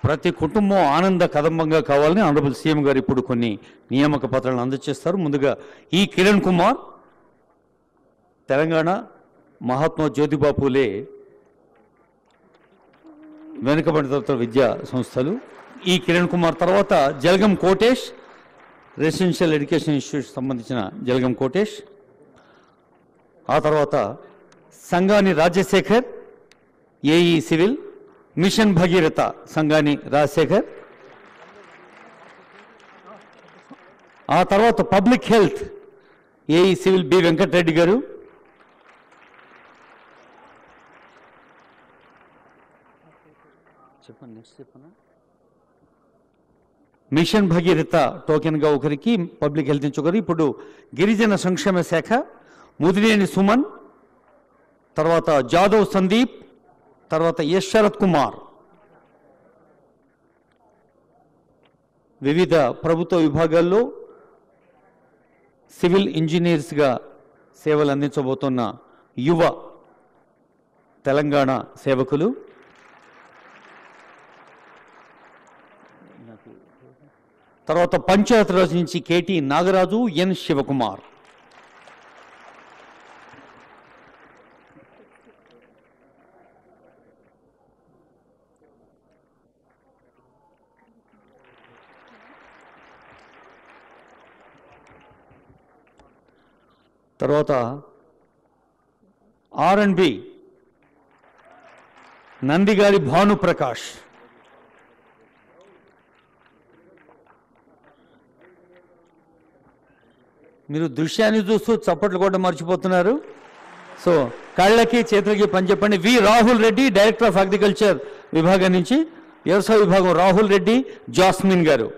ప్రతి కుటుంబం ఆనంద కదంబంగా కావాలని ఆనరబుల్ సీఎం గారు ఇప్పుడు కొన్ని నియామక పత్రాలను అందజేస్తారు. ముందుగా ఈ కిరణ్ కుమార్ తెలంగాణ మహాత్మా జ్యోతిబా పూలే వెనుకబడిన తరగతుల విద్యా సంస్థలు. ఈ కిరణ్ కుమార్ తర్వాత Jalagam Kotesh residential education institute సంబంధించిన జలగం కోటేష్. ఆ తర్వాత Sangani Rajasekhar AE civil, mission Bhagiratha Sangani Rajasekhar. ఆ తర్వాత public health AE civil B Venkatareddy garu. చెప్పండి నెక్స్ట్ చెప్పనా. మిషన్ భగీరథ టోకెన్గా ఒకరికి, పబ్లిక్ హెల్త్ నుంచి ఒకరు. ఇప్పుడు గిరిజన సంక్షేమ శాఖ ముదినేని సుమన్, తర్వాత జాదవ్ సందీప్, తర్వాత ఎస్ శరత్ కుమార్. వివిధ ప్రభుత్వ విభాగాల్లో సివిల్ ఇంజనీర్స్గా సేవలు అందించబోతున్న యువ తెలంగాణ సేవకులు. తర్వాత పంచాయతీరాజ్ నుంచి కేటీ నాగరాజు, ఎన్ శివకుమార్. తర్వాత R&B నందిగారి భానుప్రకాష్. మీరు దృశ్యాన్ని చూస్తూ చప్పట్లు కూడా మర్చిపోతున్నారు. సో కళ్ళకి చేతులకి పని చెప్పండి. V Rahul Reddy director of agriculture విభాగం నుంచి, వ్యవసాయ విభాగం రాహుల్ రెడ్డి, జాస్మిన్ గారు.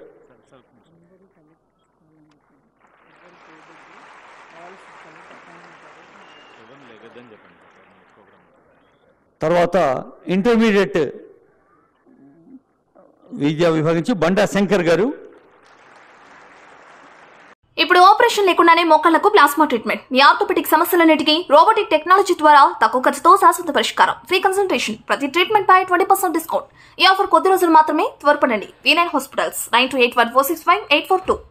తర్వాత ఇంటర్మీడియట్ విద్యా విభాగం నుంచి బండా శంకర్ గారు. ఇప్పుడు ఆపరేషన్ లేకుండానే మోకాళ్లకు ప్లాస్మా ట్రీట్మెంట్. మీ ఆర్థోపెడిక్ సమస్యలన్నిటికీ రోబోటిక్ టెక్నాలజీ ద్వారా తక్కువ ఖర్చుతో శాశ్వత పరిష్కారం. ఫ్రీ కన్సల్టేషన్, ప్రతి ట్రీట్మెంట్ పై 20% డిస్కౌంట్. ఈ ఆఫర్ కొద్ది రోజులు మాత్రమే. త్వరపడండి. V9 hospitals 9281465842.